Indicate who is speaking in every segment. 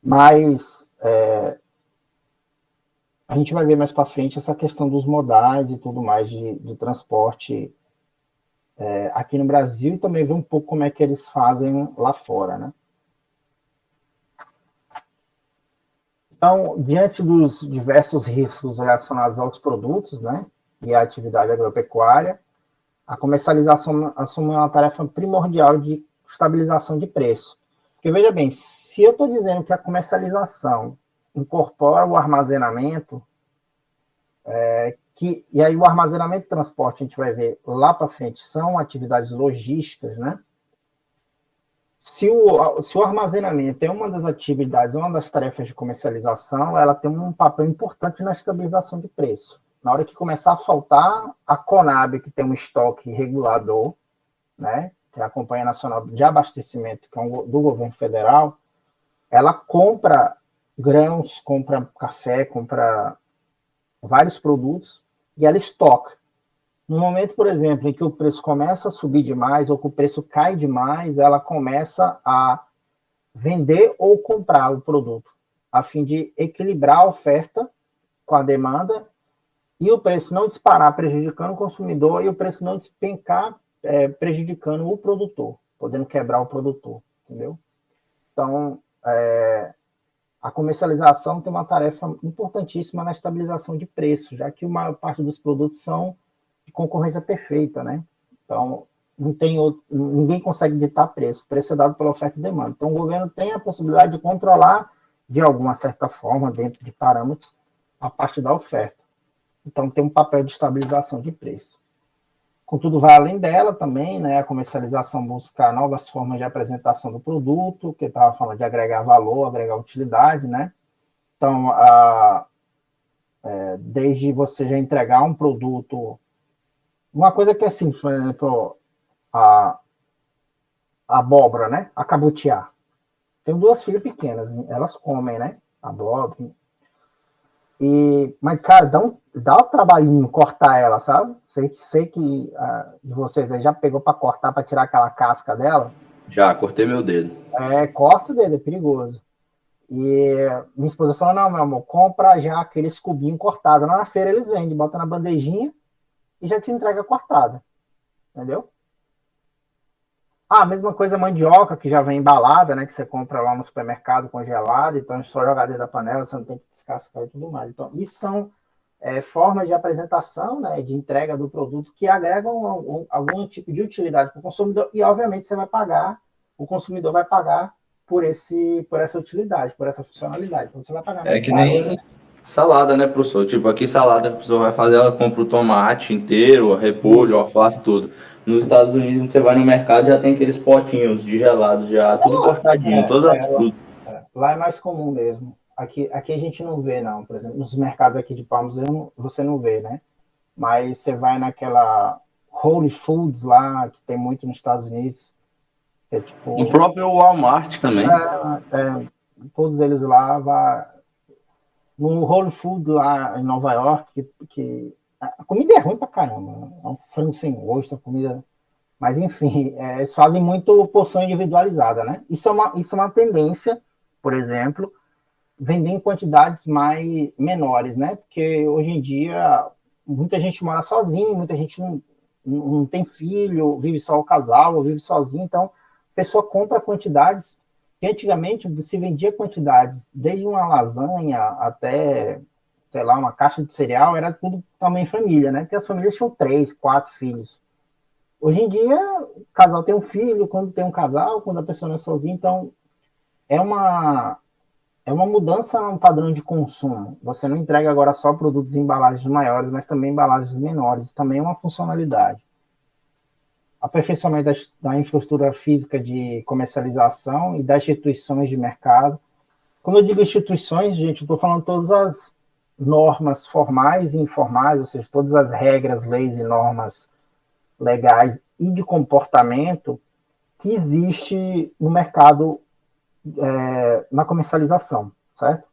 Speaker 1: Mas a gente vai ver mais para frente essa questão dos modais e tudo mais de transporte aqui no Brasil e também ver um pouco como é que eles fazem lá fora, né? Então, diante dos diversos riscos relacionados aos produtos, né, e à atividade agropecuária, a comercialização assume uma tarefa primordial de estabilização de preço. Porque, veja bem, se eu estou dizendo que a comercialização incorpora o armazenamento, e aí o armazenamento e transporte, a gente vai ver lá para frente, são atividades logísticas, né? Se o armazenamento é uma das atividades, uma das tarefas de comercialização, ela tem um papel importante na estabilização de preço. Na hora que começar a faltar, a Conab, que tem um estoque regulador, né, que é a Companhia Nacional de Abastecimento, que é do governo federal, ela compra grãos, compra café, compra vários produtos e ela estoca. No momento, por exemplo, em que o preço começa a subir demais ou que o preço cai demais, ela começa a vender ou comprar o produto, a fim de equilibrar a oferta com a demanda e o preço não disparar prejudicando o consumidor e o preço não despencar prejudicando o produtor, podendo quebrar o produtor, entendeu? Então, a comercialização tem uma tarefa importantíssima na estabilização de preço, já que a maior parte dos produtos são de concorrência perfeita, né? Então, não tem ninguém consegue ditar preço. O preço é dado pela oferta e demanda. Então, o governo tem a possibilidade de controlar, de alguma certa forma, dentro de parâmetros, a parte da oferta. Então, tem um papel de estabilização de preço. Contudo, vai além dela também, né? A comercialização busca novas formas de apresentação do produto, que eu estava falando de agregar valor, agregar utilidade, né? Então, desde você já entregar um produto. Uma coisa que é assim, por exemplo, a abóbora, né? A cabutiá. Tenho duas filhas pequenas, elas comem, né? Abóbora. Mas, cara, dá um trabalhinho cortar ela, sabe? Sei que de vocês aí já pegou para cortar, para tirar aquela casca dela.
Speaker 2: Já, cortei meu dedo.
Speaker 1: Corta o dedo, é perigoso. E minha esposa falou: não, meu amor, compra já aqueles cubinhos cortados. Lá na feira eles vendem, bota na bandejinha e já te entrega cortada. Entendeu? A mesma coisa a mandioca, que já vem embalada, né? Que você compra lá no supermercado congelado, então é só jogar dentro da panela, você não tem que descascar e tudo mais. Então, isso são formas de apresentação, né, de entrega do produto que agregam algum tipo de utilidade para o consumidor e, obviamente, o consumidor vai pagar por essa utilidade, por essa funcionalidade. Então, você vai pagar
Speaker 2: É
Speaker 1: mais
Speaker 2: que
Speaker 1: caro.
Speaker 2: nem salada, né, professor? Tipo, aqui salada a pessoa vai fazer, ela compra o tomate inteiro, o repolho, o alface, tudo. Nos Estados Unidos, você vai no mercado já tem aqueles potinhos de gelado já, tudo cortadinho, todas as frutas.
Speaker 1: Lá é mais comum mesmo. Aqui a gente não vê, não. Por exemplo, nos mercados aqui de Palmas você não vê, né? Mas você vai naquela Whole Foods lá, que tem muito nos Estados Unidos, que é
Speaker 2: O
Speaker 1: tipo,
Speaker 2: próprio Walmart também.
Speaker 1: todos eles lá, no Whole Foods lá em Nova York, que a comida é ruim pra caramba, é um frango sem gosto, a comida. Mas, enfim, eles fazem muito porção individualizada, né? Isso é uma tendência, por exemplo, vender em quantidades menores, né? Porque hoje em dia muita gente mora sozinho, muita gente não tem filho, vive só o casal, ou vive sozinho, então a pessoa compra quantidades que antigamente se vendia quantidades, desde uma lasanha até, sei lá, uma caixa de cereal, era tudo tamanho família, né? Porque as famílias tinham 3, 4 filhos. Hoje em dia, o casal tem um filho, quando tem um casal, quando a pessoa não é sozinha, então é uma é uma mudança no padrão de consumo. Você não entrega agora só produtos em embalagens maiores, mas também embalagens menores. Também é uma funcionalidade. Aperfeiçoamento da infraestrutura física de comercialização e das instituições de mercado. Quando eu digo instituições, gente, eu estou falando todas as normas formais e informais, ou seja, todas as regras, leis e normas legais e de comportamento que existe no mercado, na comercialização, certo?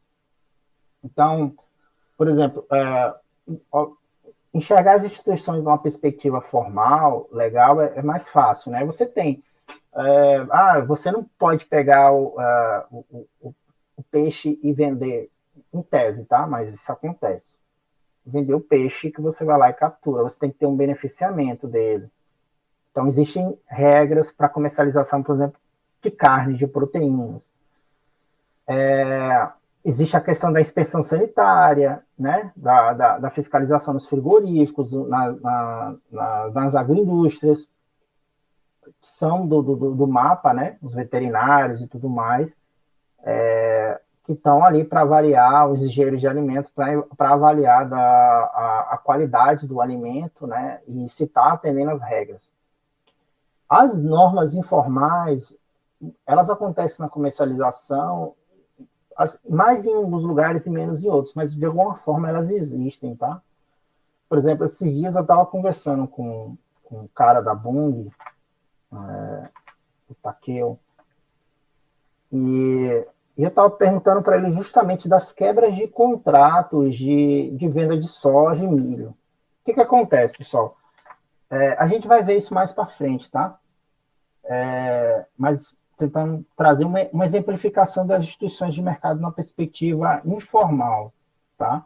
Speaker 1: Então, por exemplo, enxergar as instituições de uma perspectiva formal, legal, é mais fácil, né? Você tem, você não pode pegar o peixe e vender, em tese, tá? Mas isso acontece. Vender o peixe que você vai lá e captura. Você tem que ter um beneficiamento dele. Então, existem regras para comercialização, por exemplo, de carne, de proteínas. Existe a questão da inspeção sanitária, né? Da fiscalização nos frigoríficos, nas agroindústrias, que são do mapa, né? Os veterinários e tudo mais, que estão ali para avaliar os engenheiros de alimentos, para avaliar a qualidade do alimento, né? E se está atendendo às regras. As normas informais, elas acontecem na comercialização, mais em alguns lugares e menos em outros, mas de alguma forma elas existem, tá? Por exemplo, esses dias eu estava conversando com um cara da Bung, o Takeo, e eu estava perguntando para ele justamente das quebras de contratos de venda de soja e milho. O que acontece, pessoal? A gente vai ver isso mais para frente, tá? Mas tentando trazer uma exemplificação das instituições de mercado numa perspectiva informal, tá?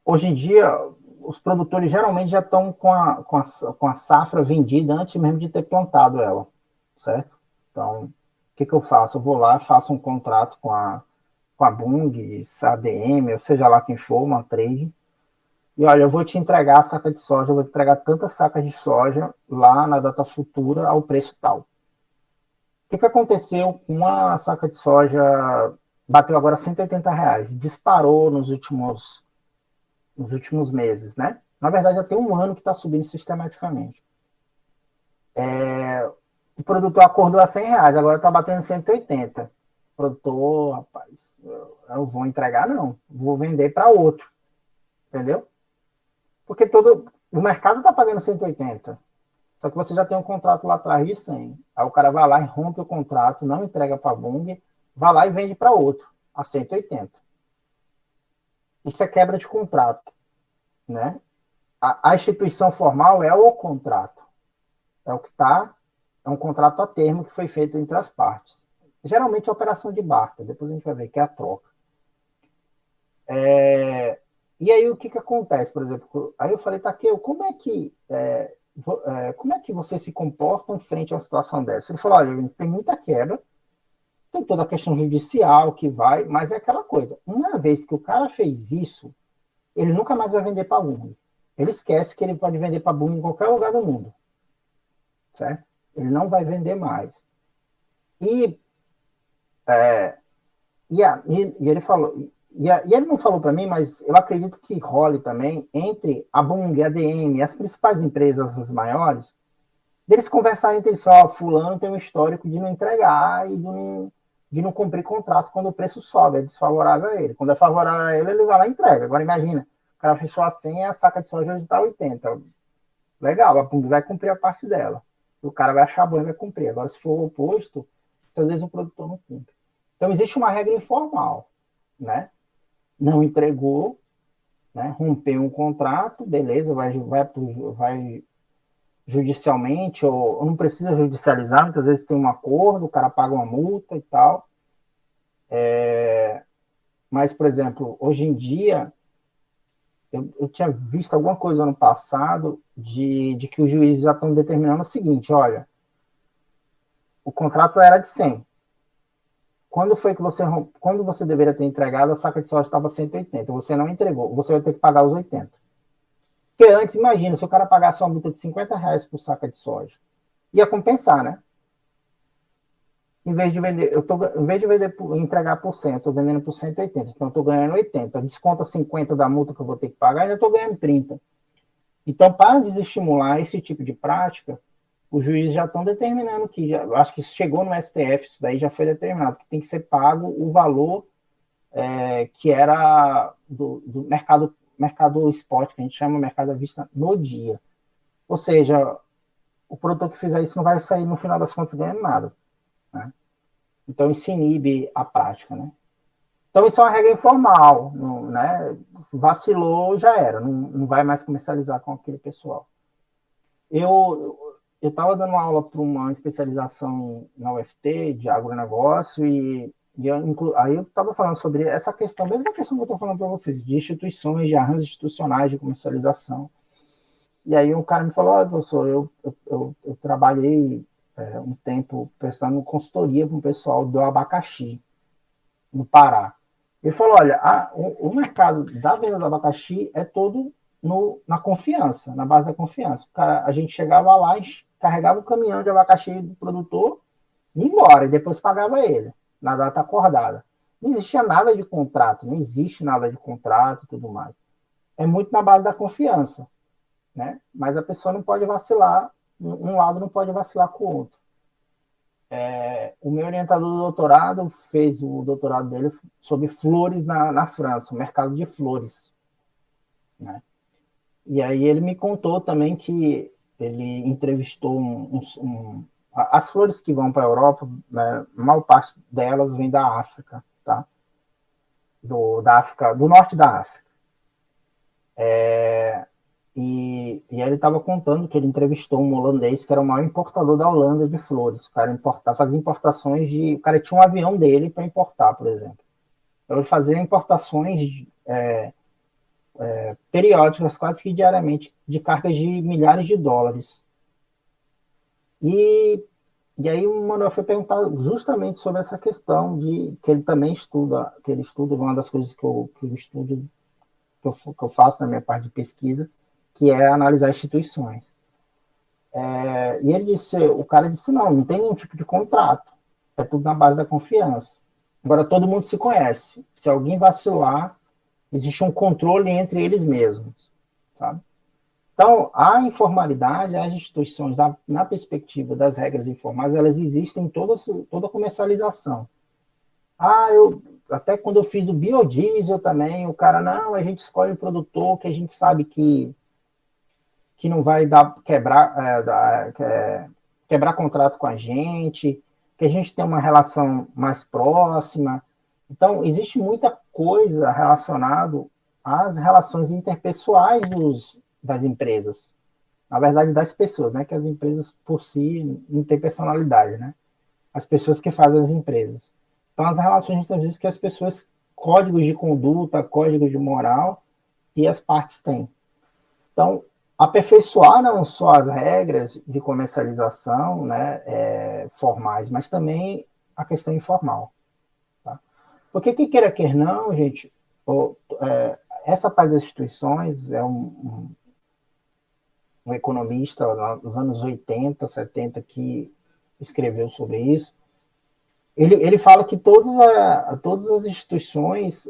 Speaker 1: Hoje em dia, os produtores geralmente já estão com a safra vendida antes mesmo de ter plantado ela, certo? Então, o que eu faço? Eu vou lá, faço um contrato com a Bung, ADM, ou seja lá quem for, uma trade, e olha, eu vou te entregar a saca de soja, eu vou te entregar tantas sacas de soja lá na data futura ao preço tal. O que aconteceu com a saca de soja? Bateu agora R$ 180, disparou nos últimos meses, né? Na verdade, já tem um ano que está subindo sistematicamente. O produtor acordou a R$ 100, agora está batendo 180. O produtor, rapaz, eu vou entregar, não. Vou vender para outro. Entendeu? Porque o mercado está pagando 180. Só que você já tem um contrato lá atrás de 100. Aí o cara vai lá e rompe o contrato, não entrega para a Bung, vai lá e vende para outro, a 180. Isso é quebra de contrato, né? A instituição formal é o contrato. É o que está, é um contrato a termo que foi feito entre as partes. Geralmente é operação de barter, depois a gente vai ver que é a troca. E aí o que acontece, por exemplo? Aí eu falei, Takeo, como é que você se comporta em frente a uma situação dessa? Ele falou, olha, tem muita quebra, tem toda a questão judicial que vai, mas é aquela coisa, uma vez que o cara fez isso, ele nunca mais vai vender para a Bung. Ele esquece que ele pode vender para a Bung em qualquer lugar do mundo, certo? Ele não vai vender mais. E ele falou, e ele não falou para mim, mas eu acredito que role também entre a Bung, a ADM, as principais empresas, as maiores, deles conversarem entre si, fulano tem um histórico de não entregar e de não cumprir contrato quando o preço sobe, é desfavorável a ele. Quando é favorável a ele, ele vai lá e entrega. Agora imagina, o cara fechou a 100, a saca de soja hoje está 80. Legal, a Bung vai cumprir a parte dela. O cara vai achar bom e vai cumprir. Agora, se for o oposto, às vezes o produtor não cumpre. Então, existe uma regra informal, né? Não entregou, né? Rompeu um contrato, beleza, vai judicialmente, ou não precisa judicializar, muitas vezes tem um acordo, o cara paga uma multa e tal. Mas, por exemplo, hoje em dia, eu tinha visto alguma coisa ano passado de que os juízes já estão determinando o seguinte, olha, o contrato era de 100. Quando você deveria ter entregado, a saca de soja estava 180, você não entregou, você vai ter que pagar os 80. Porque antes, imagina, se o cara pagasse uma multa de R$ 50 por saca de soja, ia compensar, né? Em vez de vender, entregar por 100, eu estou vendendo por 180, então eu estou ganhando 80. Desconta 50 da multa que eu vou ter que pagar, ainda estou ganhando 30. Então, para desestimular esse tipo de prática, os juízes já estão determinando que, acho que chegou no STF, isso daí já foi determinado, que tem que ser pago o valor que era do mercado spot, que a gente chama mercado à vista no dia. Ou seja, o produtor que fizer isso não vai sair, no final das contas, ganhando nada. Né? Então, isso inibe a prática. Né? Então, isso é uma regra informal. Né? Vacilou, já era. Não vai mais comercializar com aquele pessoal. Eu eu estava dando aula para uma especialização na UFT de agronegócio aí eu estava falando sobre essa questão, mesma questão que eu estou falando para vocês, de instituições, de arranjos institucionais de comercialização. E aí um cara me falou, olha, professor, eu trabalhei um tempo prestando consultoria para o pessoal do abacaxi, no Pará. Ele falou, olha, o mercado da venda do abacaxi é todo na confiança, na base da confiança. A gente chegava lá, carregava o caminhão de abacaxi do produtor e ia embora, e depois pagava ele, na data acordada. Não existia nada de contrato, não existe nada de contrato e tudo mais. É muito na base da confiança, né? Mas a pessoa não pode vacilar, um lado não pode vacilar com o outro. O meu orientador do doutorado fez o doutorado dele sobre flores na França, o mercado de flores, né? E aí ele me contou também que ele entrevistou as flores que vão para a Europa, né, a maior parte delas vem da África, tá? Do norte da África. E aí ele estava contando que ele entrevistou um holandês que era o maior importador da Holanda de flores. O cara fazia importações o cara tinha um avião dele para importar, por exemplo. Então ele fazia importações periódicas, quase que diariamente, de cargas de milhares de dólares. E aí o Manuel foi perguntar justamente sobre essa questão que ele também estuda, uma das coisas que eu estudo, que eu faço na minha parte de pesquisa, que é analisar instituições. E o cara disse, não tem nenhum tipo de contrato, é tudo na base da confiança. Agora todo mundo se conhece, se alguém vacilar, existe um controle entre eles mesmos, sabe? Então, a informalidade, as instituições, na perspectiva das regras informais, elas existem em toda comercialização. Até quando eu fiz do biodiesel também, o cara, não, a gente escolhe o produtor que a gente sabe que não vai quebrar contrato com a gente, que a gente tem uma relação mais próxima. Então, existe muita coisa relacionada às relações interpessoais das empresas. Na verdade, das pessoas, né? Que as empresas, por si, não têm personalidade, né? As pessoas que fazem as empresas. Então, as relações, muitas vezes, que as pessoas, códigos de conduta, códigos de moral, e as partes têm. Então, aperfeiçoar não só as regras de comercialização, né, formais, mas também a questão informal. Tá? Porque, quem queira, quer não, gente, essa parte das instituições é um economista nos anos 80, 70 que escreveu sobre isso. Ele fala que todas as instituições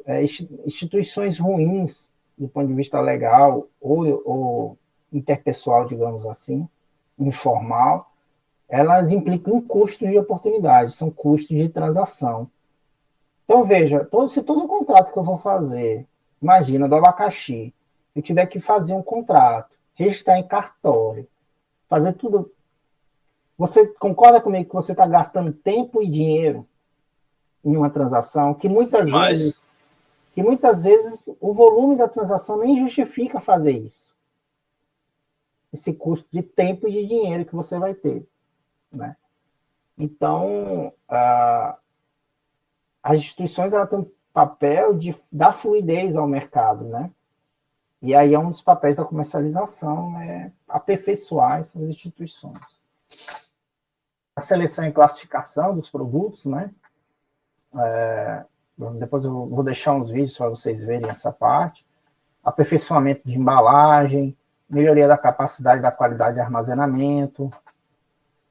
Speaker 1: ruins, do ponto de vista legal ou interpessoal, digamos assim, informal, elas implicam em custos de oportunidade, são custos de transação. Então, veja, se todo contrato que eu vou fazer, imagina, do abacaxi, eu tiver que fazer um contrato, registrar em cartório, fazer tudo. Você concorda comigo que você está gastando tempo e dinheiro em uma transação que muitas vezes o volume da transação nem justifica fazer isso? Esse custo de tempo e de dinheiro que você vai ter, né? Então, as instituições têm um papel de dar fluidez ao mercado, né? E aí é um dos papéis da comercialização, né? Aperfeiçoar essas instituições. A seleção e classificação dos produtos, né? Depois eu vou deixar uns vídeos para vocês verem essa parte. Aperfeiçoamento de embalagem, melhoria da capacidade da qualidade de armazenamento,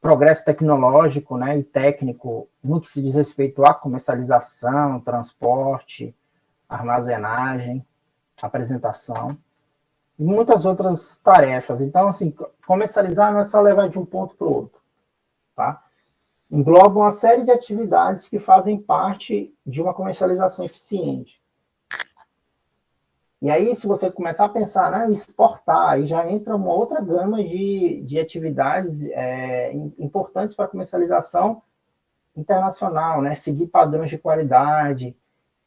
Speaker 1: progresso tecnológico, né, e técnico no que se diz respeito à comercialização, transporte, armazenagem, apresentação, e muitas outras tarefas. Então, assim, comercializar não é só levar de um ponto para o outro, tá? Engloba uma série de atividades que fazem parte de uma comercialização eficiente. E aí, se você começar a pensar em exportar, aí já entra uma outra gama de atividades importantes para a comercialização internacional, né? Seguir padrões de qualidade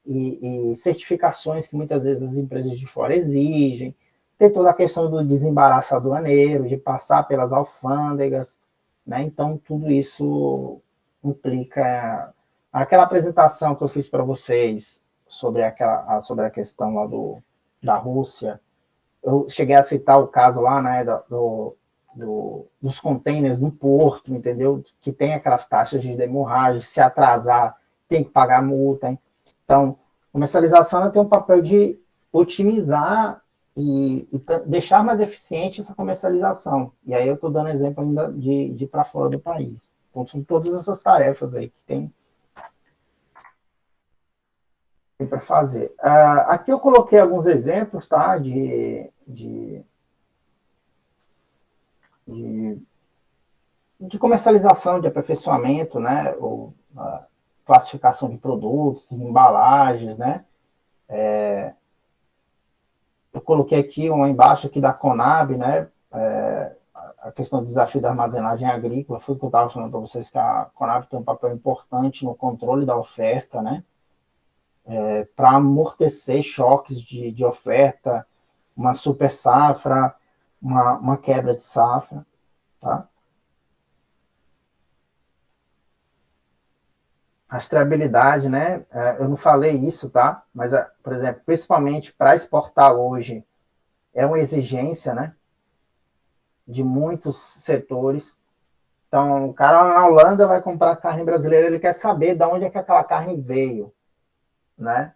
Speaker 1: e certificações que muitas vezes as empresas de fora exigem. Tem toda a questão do desembaraço aduaneiro, de passar pelas alfândegas, né? Então, tudo isso implica... Aquela apresentação que eu fiz para vocês sobre a questão lá da Rússia, eu cheguei a citar o caso lá, né, dos containers no porto, entendeu? Que tem aquelas taxas de demurragem, se atrasar, tem que pagar multa, hein? Então, comercialização ela tem um papel de otimizar e deixar mais eficiente essa comercialização. E aí eu estou dando exemplo ainda de ir para fora do país. Então, são todas essas tarefas aí que tem para fazer. Aqui eu coloquei alguns exemplos, tá? De comercialização, de aperfeiçoamento, né? Ou classificação de produtos, embalagens, né? Eu coloquei aqui uma embaixo aqui da Conab, né? A questão do desafio da armazenagem agrícola, foi o que eu estava falando para vocês, que a Conab tem um papel importante no controle da oferta, né? Para amortecer choques de oferta, uma super safra, uma quebra de safra, tá? Rastreabilidade, né? Eu não falei isso, tá? Mas, por exemplo, principalmente para exportar hoje, é uma exigência, né? De muitos setores. Então, o cara na Holanda vai comprar carne brasileira, ele quer saber de onde é que aquela carne veio, né?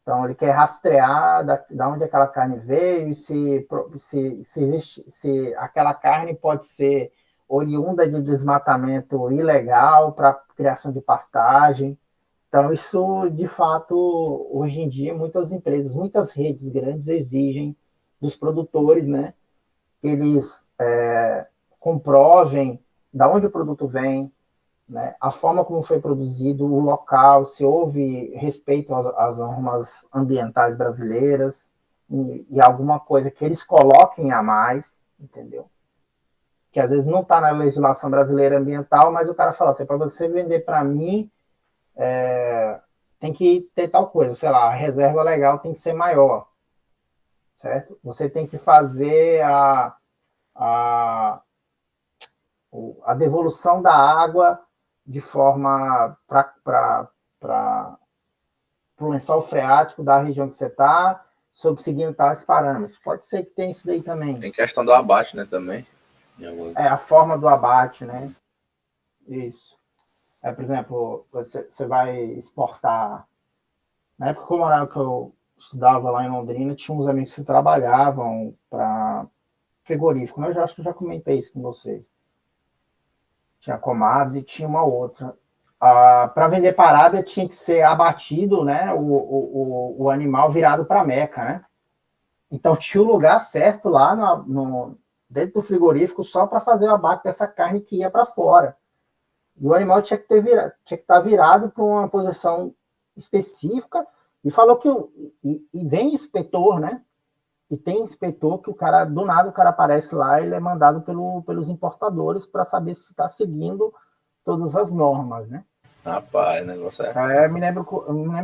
Speaker 1: Então, ele quer rastrear da onde aquela carne veio e se aquela carne pode ser oriunda de desmatamento ilegal para criação de pastagem. Então, isso, de fato, hoje em dia, muitas empresas, muitas redes grandes exigem dos produtores, né, que eles comprovem da onde o produto vem, né, a forma como foi produzido, o local, se houve respeito às normas ambientais brasileiras e alguma coisa que eles coloquem a mais, entendeu? Que às vezes não está na legislação brasileira ambiental, mas o cara fala assim, para você vender para mim, tem que ter tal coisa, sei lá, a reserva legal tem que ser maior, certo? Você tem que fazer a devolução da água de forma para o lençol freático da região que você está, seguindo tais parâmetros. Pode ser que tenha isso daí também.
Speaker 3: Tem questão do abate, né, também.
Speaker 1: A forma do abate, né? Isso. Por exemplo, você vai exportar. Na época que eu estudava lá em Londrina, tinha uns amigos que trabalhavam para frigorífico, né? Eu acho que eu já comentei isso com vocês. Tinha Comados e tinha uma outra. Para vender para a Arábia tinha que ser abatido, né? O animal virado para Meca, né? Então tinha o lugar certo lá dentro do frigorífico só para fazer o abate dessa carne que ia para fora. E o animal tinha que estar virado para uma posição específica, e falou que e vem inspetor, né? E tem inspetor que do nada o cara aparece lá, ele é mandado pelos importadores para saber se está seguindo todas as normas, né?
Speaker 3: Rapaz, o negócio é...
Speaker 1: Eu me lembro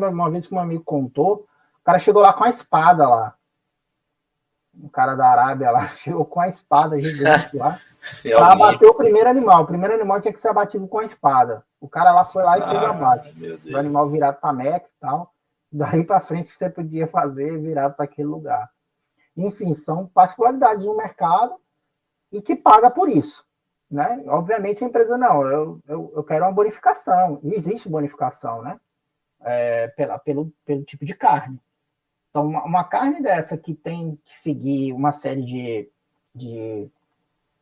Speaker 1: uma vez que um amigo contou, o cara chegou lá com a espada lá. Um cara da Arábia lá, chegou com a espada gigante lá, para abater o primeiro animal. O primeiro animal tinha que ser abatido com a espada. O cara lá foi lá e fez o abate. O animal virado para Meca e tal. Daí para frente você podia fazer virado para aquele lugar. Enfim, são particularidades do mercado e que paga por isso, né? Obviamente a empresa não, eu quero uma bonificação. E existe bonificação, né? Pelo tipo de carne. Então, uma carne dessa que tem que seguir uma série de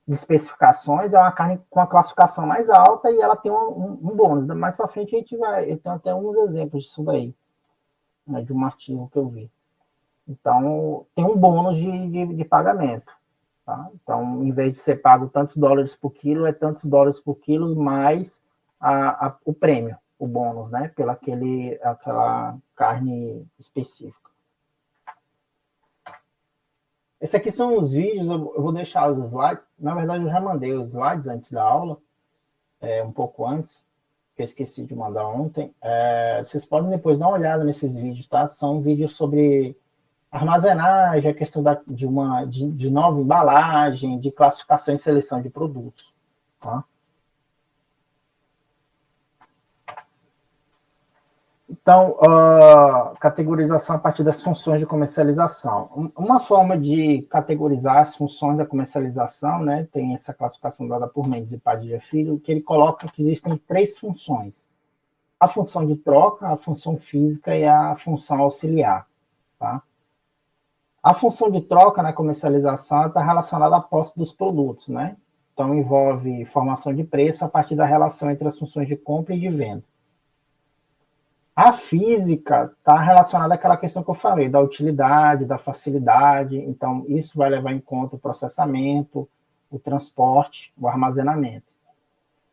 Speaker 1: especificações é uma carne com a classificação mais alta e ela tem um bônus. Mais para frente eu tenho até uns exemplos disso daí, né, de um artigo que eu vi. Então, tem um bônus de pagamento. Tá? Então, em vez de ser pago tantos dólares por quilo, é tantos dólares por quilo mais o prêmio, o bônus, né? Pela aquela carne específica. Esse aqui são os vídeos, eu vou deixar os slides. Na verdade, eu já mandei os slides antes da aula, um pouco antes, que eu esqueci de mandar ontem. Vocês podem depois dar uma olhada nesses vídeos, tá? São vídeos sobre armazenagem, a questão de nova embalagem, de classificação e seleção de produtos. Tá? Então, categorização a partir das funções de comercialização. Uma forma de categorizar as funções da comercialização, né, tem essa classificação dada por Mendes e Padilha Filho, que ele coloca que existem 3 funções. A função de troca, a função física e a função auxiliar. Tá? A função de troca na comercialização está relacionada à posse dos produtos, né? Então, envolve formação de preço a partir da relação entre as funções de compra e de venda. A física está relacionada àquela questão que eu falei, da utilidade, da facilidade. Então, isso vai levar em conta o processamento, o transporte, o armazenamento.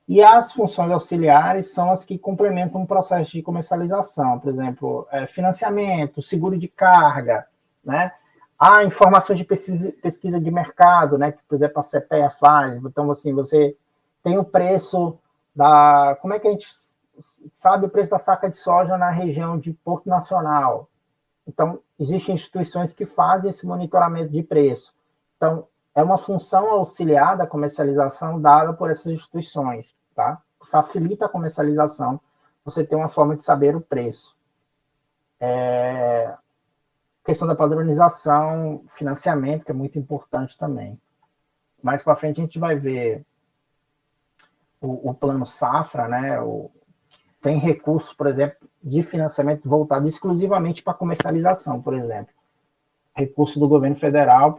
Speaker 1: E as funções auxiliares são as que complementam um processo de comercialização. Por exemplo, financiamento, seguro de carga, né? A informação de pesquisa de mercado, né? Que, por exemplo, a CPEA faz. Então, assim, você tem o preço da... Como é que a gente sabe o preço da saca de soja na região de Porto Nacional? Então, existem instituições que fazem esse monitoramento de preço. Então, é uma função auxiliar da comercialização dada por essas instituições, tá? Facilita a comercialização, você tem uma forma de saber o preço. Questão da padronização, financiamento, que é muito importante também. Mais para frente a gente vai ver o plano safra, né? Tem recursos, por exemplo, de financiamento voltado exclusivamente para comercialização, por exemplo. Recurso do governo federal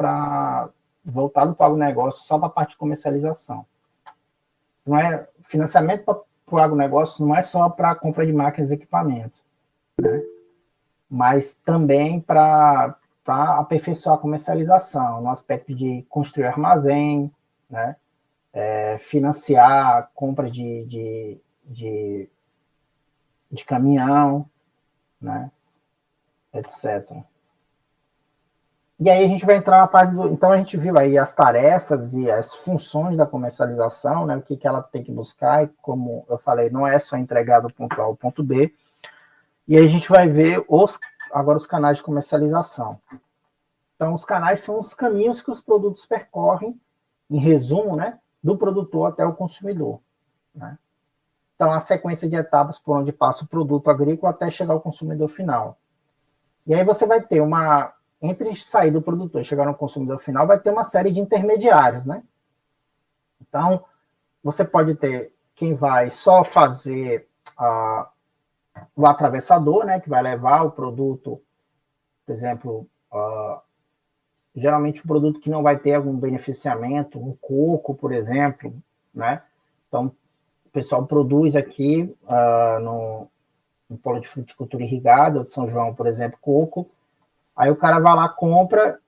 Speaker 1: voltado para o agronegócio, só para a parte de comercialização. Não é, financiamento para o agronegócio não é só para a compra de máquinas e equipamentos, né? Mas também para aperfeiçoar a comercialização, no aspecto de construir armazém, né? Financiar a compra de caminhão, né? Etc. E aí a gente vai entrar na parte do... Então a gente viu aí as tarefas e as funções da comercialização, né? O que ela tem que buscar, e como eu falei, não é só entregar do ponto A ao ponto B. E aí a gente vai ver agora os canais de comercialização. Então os canais são os caminhos que os produtos percorrem, em resumo, né? Do produtor até o consumidor, né? Então a sequência de etapas por onde passa o produto agrícola até chegar ao consumidor final. E aí você vai ter entre sair do produtor e chegar no consumidor final, vai ter uma série de intermediários, né? Então, você pode ter quem vai só fazer o atravessador, né? Que vai levar o produto, por exemplo, geralmente um produto que não vai ter algum beneficiamento, um coco, por exemplo, né? Então, o pessoal produz aqui no polo de fruticultura irrigada, de São João, por exemplo, coco. Aí o cara vai lá, compra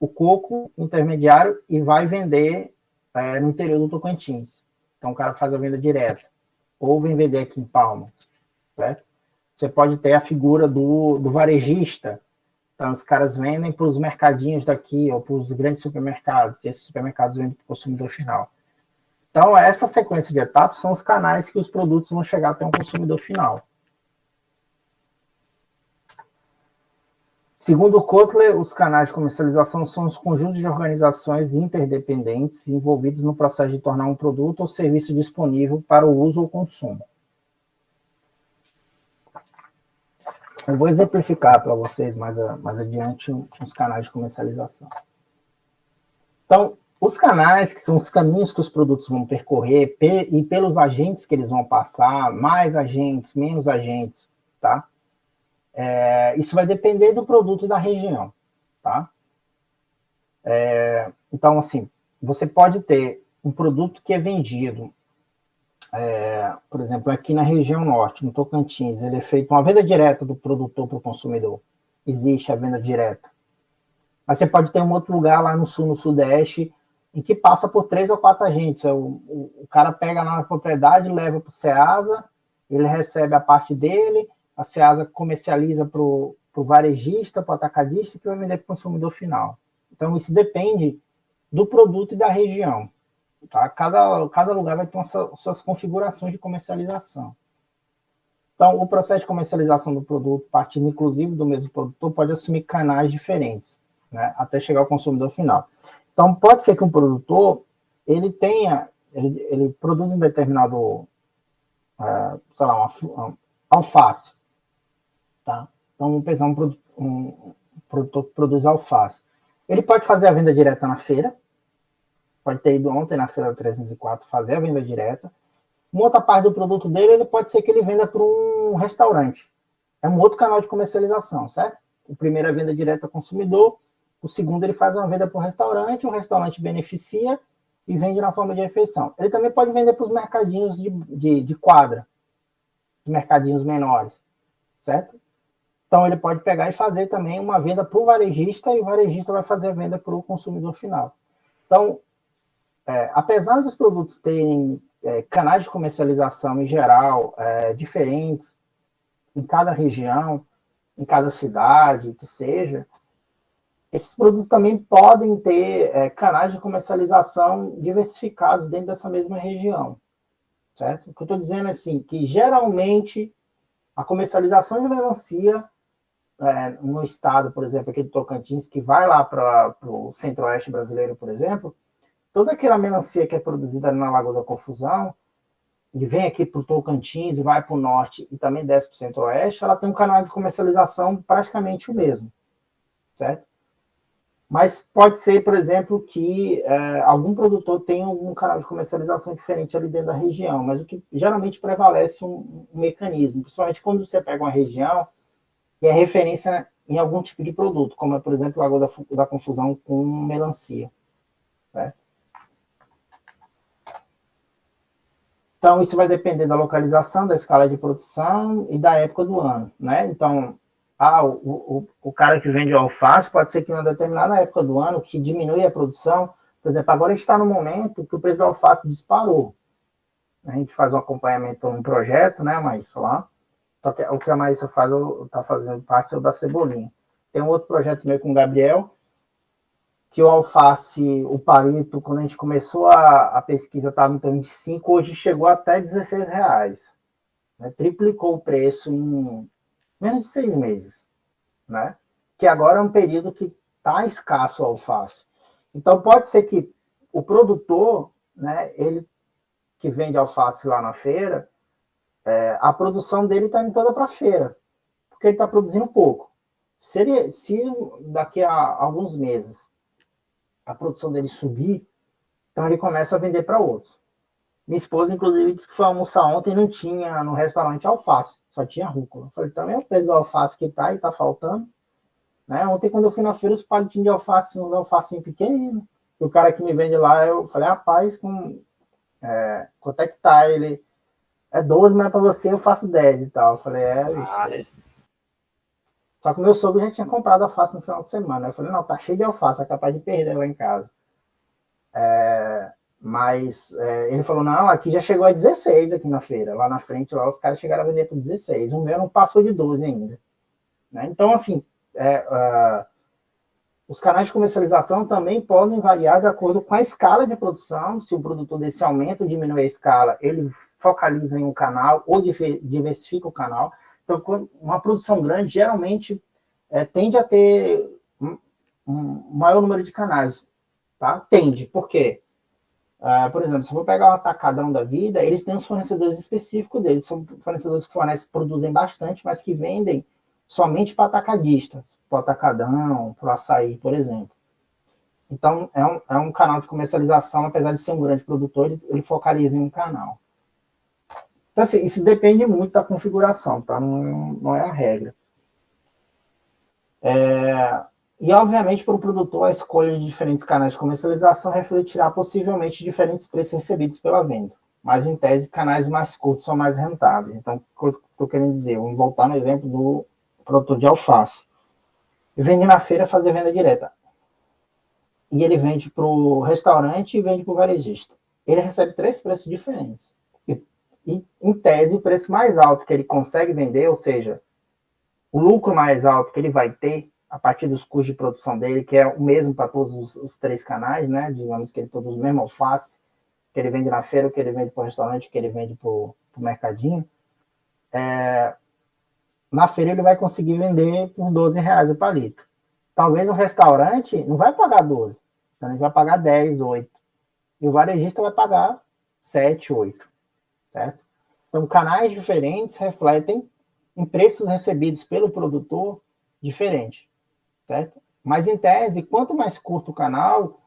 Speaker 1: o coco intermediário e vai vender no interior do Tocantins. Então o cara faz a venda direta. Ou vem vender aqui em Palma. Certo? Você pode ter a figura do varejista. Então os caras vendem para os mercadinhos daqui ou para os grandes supermercados. E esses supermercados vendem para o consumidor final. Então essa sequência de etapas são os canais que os produtos vão chegar até um consumidor final. Segundo Kotler, os canais de comercialização são os conjuntos de organizações interdependentes envolvidos no processo de tornar um produto ou serviço disponível para o uso ou consumo. Eu vou exemplificar para vocês mais adiante os canais de comercialização. Então, os canais, que são os caminhos que os produtos vão percorrer e pelos agentes que eles vão passar, mais agentes, menos agentes, tá? Isso vai depender do produto e da região, tá? Então, assim, você pode ter um produto que é vendido, por exemplo, aqui na região norte, no Tocantins, ele é feito uma venda direta do produtor para o consumidor. Existe a venda direta. Mas você pode ter um outro lugar lá no sul, no sudeste, em que passa por 3 ou 4 agentes. O cara pega lá na propriedade, leva para o Ceasa, ele recebe a parte dele, a Ceasa comercializa para o varejista, para o atacadista, que vai vender para o consumidor final. Então, isso depende do produto e da região. Tá? Cada lugar vai ter suas configurações de comercialização. Então, o processo de comercialização do produto, partindo inclusive do mesmo produtor, pode assumir canais diferentes, né, até chegar ao consumidor final. Então, pode ser que um produtor ele tenha ele produz um determinado, sei lá, uma alface, tá? Então, vamos pensar um produtor que produz alface. Ele pode fazer a venda direta na feira, pode ter ido ontem na feira da 304 fazer a venda direta. Uma outra parte do produto dele, ele pode ser que ele venda para um restaurante. É um outro canal de comercialização, certo? O primeiro é a venda direta ao consumidor, o segundo ele faz uma venda para o restaurante beneficia e vende na forma de refeição. Ele também pode vender para os mercadinhos de quadra, os mercadinhos menores, certo? Então, ele pode pegar e fazer também uma venda para o varejista e o varejista vai fazer a venda para o consumidor final. Então, apesar dos produtos terem canais de comercialização em geral diferentes em cada região, em cada cidade, que seja, esses produtos também podem ter canais de comercialização diversificados dentro dessa mesma região, certo? O que eu estou dizendo é assim, que geralmente a comercialização de melancia no estado, por exemplo, aqui do Tocantins, que vai lá para o centro-oeste brasileiro, por exemplo, toda aquela melancia que é produzida na Lagoa da Confusão, e vem aqui para o Tocantins, e vai para o norte, e também desce para o centro-oeste, ela tem um canal de comercialização praticamente o mesmo, certo? Mas pode ser, por exemplo, que algum produtor tenha um canal de comercialização diferente ali dentro da região, mas o que geralmente prevalece um mecanismo, principalmente quando você pega uma região que é referência em algum tipo de produto, como é, por exemplo, a Lagoa da Confusão com melancia. Né? Então, isso vai depender da localização, da escala de produção e da época do ano. Né? Então, o cara que vende alface pode ser que em uma determinada época do ano que diminui a produção. Por exemplo, agora a gente está no momento que o preço da alface disparou. A gente faz um acompanhamento num projeto, né, mas lá. Só que o que a Maísa faz, está fazendo parte da cebolinha. Tem um outro projeto meu com o Gabriel, que o alface, o palito, quando a gente começou a pesquisa, estava em torno de 5, hoje chegou até R$16. Né? Triplicou o preço em menos de 6 meses. Né? Que agora é um período que está escasso o alface. Então, pode ser que o produtor, né, ele que vende alface lá na feira, a produção dele está indo toda para a feira, porque ele está produzindo pouco. Se daqui a alguns meses a produção dele subir, então ele começa a vender para outros. Minha esposa, inclusive, disse que foi almoçar ontem e não tinha no restaurante alface, só tinha rúcula. Eu falei, também é o preço do alface que está e está faltando. Né? Ontem, quando eu fui na feira, os palitinhos de alface, uns alfacinhos pequeninos, e o cara que me vende lá, eu falei, rapaz, quanto é que tá? Ele, 12, mas para você eu faço 10 e tal. Eu falei, Só que o meu sogro já tinha comprado alface no final de semana. Eu falei, não, tá cheio de alface, é capaz de perder lá em casa. Mas ele falou, não, aqui já chegou a 16 aqui na feira. Lá na frente, lá os caras chegaram a vender por 16. O meu não passou de 12 ainda. Né? Então, assim, os canais de comercialização também podem variar de acordo com a escala de produção. Se o produtor desse aumenta ou diminui a escala, ele focaliza em um canal ou diversifica o canal. Então, uma produção grande, geralmente, tende a ter um maior número de canais. Tá? Tende. Por quê? Por exemplo, se eu for pegar um atacadão da vida, eles têm os fornecedores específicos deles. São fornecedores que produzem bastante, mas que vendem somente para atacadistas, para o atacadão, para o açaí, por exemplo. Então, é um canal de comercialização, apesar de ser um grande produtor, ele focaliza em um canal. Então, assim, isso depende muito da configuração, tá? Não é a regra. E, obviamente, para o produtor, a escolha de diferentes canais de comercialização refletirá possivelmente diferentes preços recebidos pela venda. Mas, em tese, canais mais curtos são mais rentáveis. Então, o que eu estou querendo dizer? Vamos voltar no exemplo do produtor de alface. Ele vende na feira, fazer venda direta. E ele vende para o restaurante e vende para o varejista. Ele recebe 3 preços diferentes. E, em tese, o preço mais alto que ele consegue vender, ou seja, o lucro mais alto que ele vai ter a partir dos custos de produção dele, que é o mesmo para todos os 3 canais, né? Digamos que ele produz o mesmo alface, que ele vende na feira, que ele vende para o restaurante, que ele vende para o mercadinho. Na feira ele vai conseguir vender por R$12 o palito. Talvez o restaurante não vai pagar 12, então ele vai pagar 10, 8. E o varejista vai pagar 7, 8, certo? Então, canais diferentes refletem em preços recebidos pelo produtor diferente, certo? Mas, em tese, quanto mais curto o canal,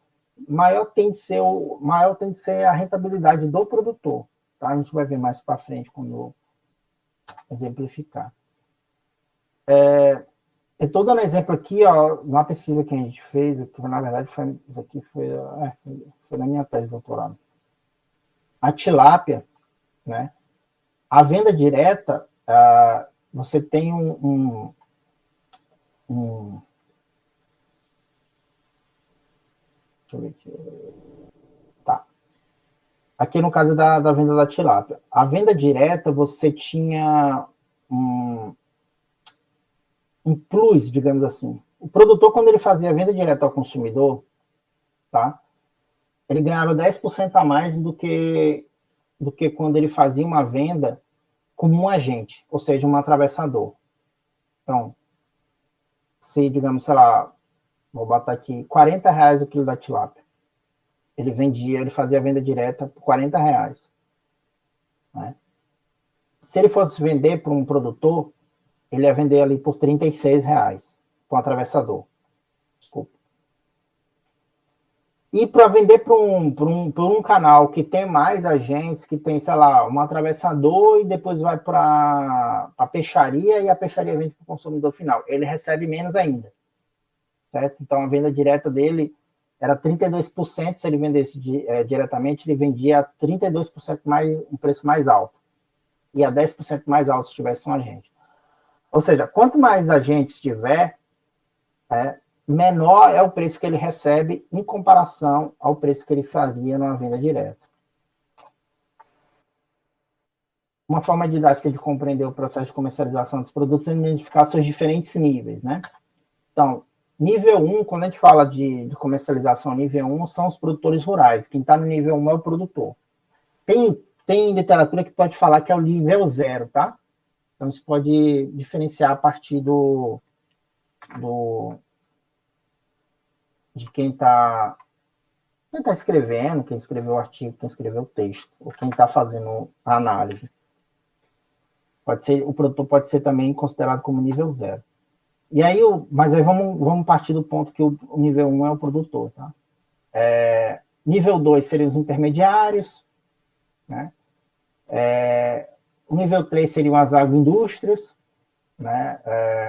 Speaker 1: maior tende a ser a rentabilidade do produtor, tá? A gente vai ver mais para frente quando eu exemplificar. Eu estou dando exemplo aqui, ó, uma pesquisa que a gente fez, que na verdade isso aqui foi na minha tese de doutorado. A tilápia, né? A venda direta, você tem deixa eu ver aqui. Tá. Aqui no caso da venda da tilápia. A venda direta, você tinha um plus, digamos assim. O produtor, quando ele fazia a venda direta ao consumidor, tá? Ele ganhava 10% a mais do que quando ele fazia uma venda como um agente, ou seja, um atravessador. Então, se, digamos, sei lá, vou botar aqui, R$40 o quilo da tilápia. Ele fazia a venda direta por R$40. Né? Se ele fosse vender para um produtor, ele ia vender ali por R$36 com o atravessador. Desculpa. E para vender para um canal que tem mais agentes, que tem, sei lá, um atravessador e depois vai para a peixaria e a peixaria vende para o consumidor final. Ele recebe menos ainda. Certo? Então, a venda direta dele era 32%. Se ele vendesse diretamente, ele vendia 32% mais, um preço mais alto. E a 10% mais alto se tivesse um agente. Ou seja, quanto mais agentes tiver, menor é o preço que ele recebe em comparação ao preço que ele faria numa venda direta. Uma forma didática de compreender o processo de comercialização dos produtos é identificar seus diferentes níveis, né? Então, nível 1, quando a gente fala de comercialização nível 1, são os produtores rurais. Quem está no nível 1 é o produtor. Tem literatura que pode falar que é o nível 0, tá? Então, isso pode diferenciar a partir de quem está escrevendo, quem escreveu o artigo, quem escreveu o texto, ou quem está fazendo a análise. O produtor pode ser também considerado como nível 0. E aí, mas aí vamos partir do ponto que o nível 1 é o produtor, tá? Nível 2 seriam os intermediários, né? O nível 3 seriam as agroindústrias, né?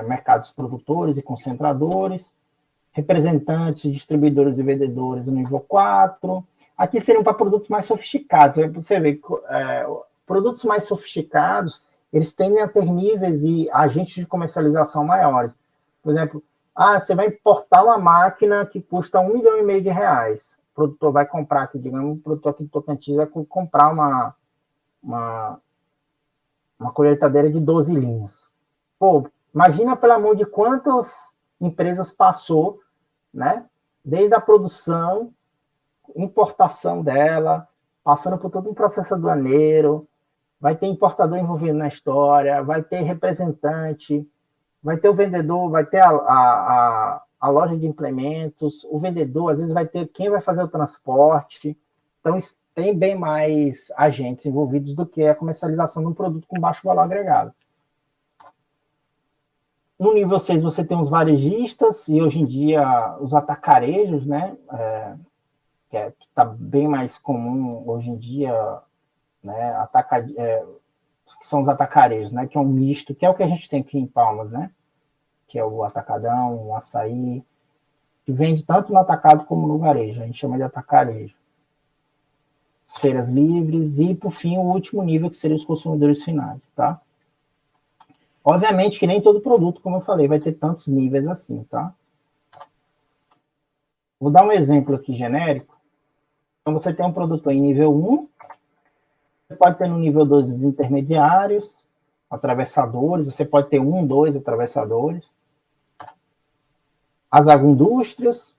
Speaker 1: Mercados produtores e concentradores, representantes, distribuidores e vendedores no nível 4. Aqui seriam para produtos mais sofisticados. Você vê, produtos mais sofisticados, eles tendem a ter níveis e agentes de comercialização maiores. Por exemplo, você vai importar uma máquina que custa R$1,5 milhão. O produtor vai comprar aqui, digamos, o produtor aqui de Tocantins vai comprar uma colheitadeira de 12 linhas. Pô, imagina pela mão de quantas empresas passou, né? Desde a produção, importação dela, passando por todo um processo aduaneiro, vai ter importador envolvido na história, vai ter representante, vai ter o vendedor, vai ter a loja de implementos, o vendedor, às vezes vai ter quem vai fazer o transporte. Então, tem bem mais agentes envolvidos do que a comercialização de um produto com baixo valor agregado. No nível 6, você tem os varejistas e, hoje em dia, os atacarejos, né? Que está bem mais comum hoje em dia, né? Que são os atacarejos, né? Que é um misto, que é o que a gente tem aqui em Palmas, né? Que é o atacadão, o açaí, que vende tanto no atacado como no varejo. A gente chama de atacarejo. As feiras livres e, por fim, o último nível, que seriam os consumidores finais, tá? Obviamente que nem todo produto, como eu falei, vai ter tantos níveis assim, tá? Vou dar um exemplo aqui genérico. Então, você tem um produto em nível 1, você pode ter no nível 2 os intermediários, atravessadores, você pode ter 1, 2 atravessadores, as agroindústrias,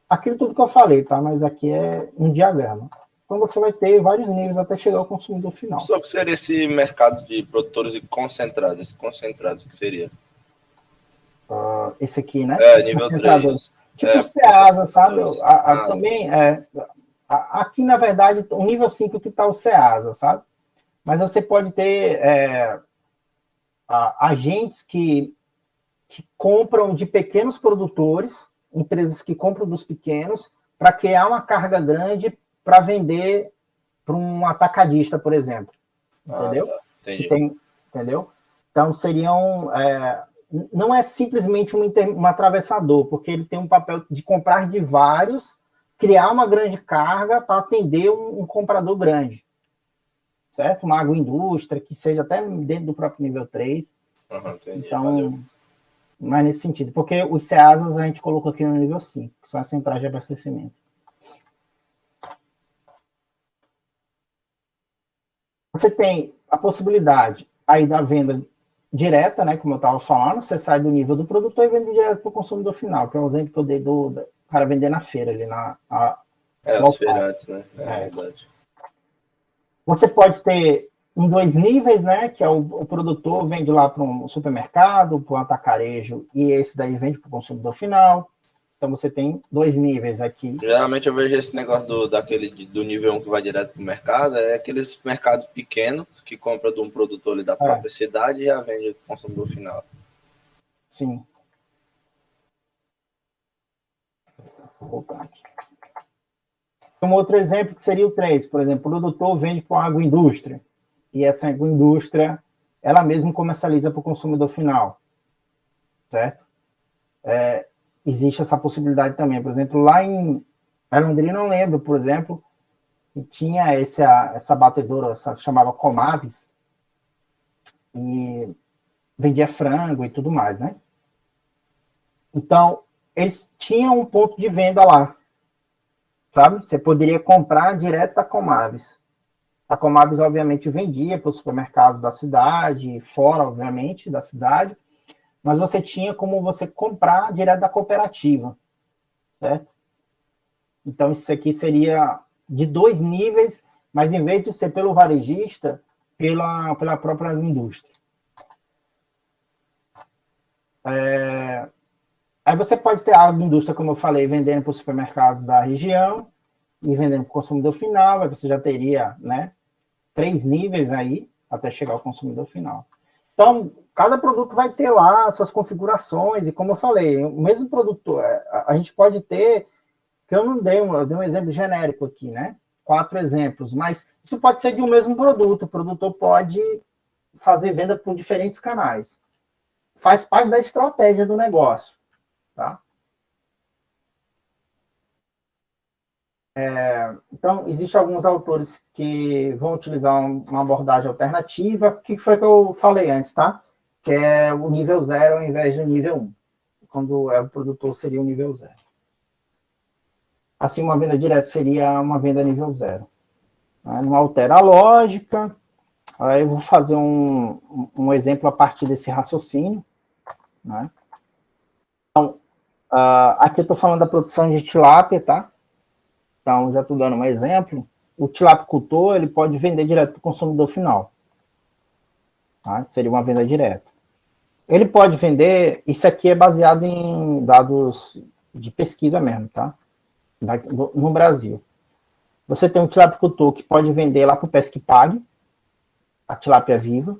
Speaker 1: aquilo tudo que eu falei, tá? Mas aqui é um diagrama. Então, você vai ter vários níveis até chegar ao consumidor final.
Speaker 3: Só que seria esse mercado de produtores concentrados, esse concentrados que seria?
Speaker 1: Esse aqui, né?
Speaker 3: Nível 3.
Speaker 1: Tipo Ceasa, sabe? Também, Aqui, na verdade, o nível 5 que está o Ceasa, sabe? Mas você pode ter agentes que compram de pequenos produtores, empresas que compram dos pequenos, para criar uma carga grande para vender para um atacadista, por exemplo. Entendeu?
Speaker 3: Tá. Entendi.
Speaker 1: Entendeu? Então, seriam... não é simplesmente um atravessador, porque ele tem um papel de comprar de vários, criar uma grande carga para atender um comprador grande. Certo? Uma agroindústria, que seja até dentro do próprio nível 3.
Speaker 3: Entendi.
Speaker 1: Então,
Speaker 3: Valeu.
Speaker 1: não é nesse sentido. Porque os CEASAs a gente colocou aqui no nível 5, que são as centrais de abastecimento. Você tem a possibilidade aí da venda direta, né, como eu estava falando, você sai do nível do produtor e vende direto para o consumidor final, que é um exemplo que eu dei do cara vender na feira ali
Speaker 3: As feirantes, né? É verdade.
Speaker 1: Você pode ter em 2 níveis, né, que é o produtor vende lá para um supermercado, para um atacarejo, e esse daí vende para o consumidor final. Então você tem 2 níveis aqui.
Speaker 3: Geralmente eu vejo esse negócio do nível 1 que vai direto para o mercado, é aqueles mercados pequenos que compram de um produtor ali da própria cidade e já vende para o consumidor final.
Speaker 1: Sim. Vou voltar aqui. Um outro exemplo que seria o 3, por exemplo, o produtor vende para uma agroindústria, e essa agroindústria, ela mesma comercializa para o consumidor final, certo? Existe essa possibilidade também. Por exemplo, lá em Londrina, eu lembro, por exemplo, que tinha essa batedora, essa que chamava Comaves, e vendia frango e tudo mais, né? Então, eles tinham um ponto de venda lá, sabe? Você poderia comprar direto da Comaves. A Comaves, obviamente, vendia para os supermercados da cidade, fora, obviamente, da cidade, mas você tinha como você comprar direto da cooperativa, certo? Então, isso aqui seria de 2 níveis, mas em vez de ser pelo varejista, pela própria indústria. Aí você pode ter a indústria, como eu falei, vendendo para os supermercados da região e vendendo para o consumidor final, aí você já teria, né, 3 níveis aí até chegar ao consumidor final. Então, cada produto vai ter lá suas configurações, e como eu falei, o mesmo produto, a gente pode ter, que eu dei um exemplo genérico aqui, né? 4 exemplos, mas isso pode ser de um mesmo produto, o produtor pode fazer venda por diferentes canais. Faz parte da estratégia do negócio, tá? Então, existem alguns autores que vão utilizar uma abordagem alternativa, que foi que eu falei antes, tá? Que é o nível 0 ao invés do nível 1. Quando é o produtor, seria o nível 0. Assim, uma venda direta seria uma venda nível 0. Não altera a lógica. Aí eu vou fazer um exemplo a partir desse raciocínio, né? Então, aqui eu estou falando da produção de tilápia, tá? Então, já estou dando um exemplo. O tilapicultor, ele pode vender direto para o consumidor final. Tá? Seria uma venda direta. Ele pode vender... Isso aqui é baseado em dados de pesquisa mesmo, tá? No Brasil. Você tem um tilapicultor que pode vender lá para o Pesquipag, a tilápia viva.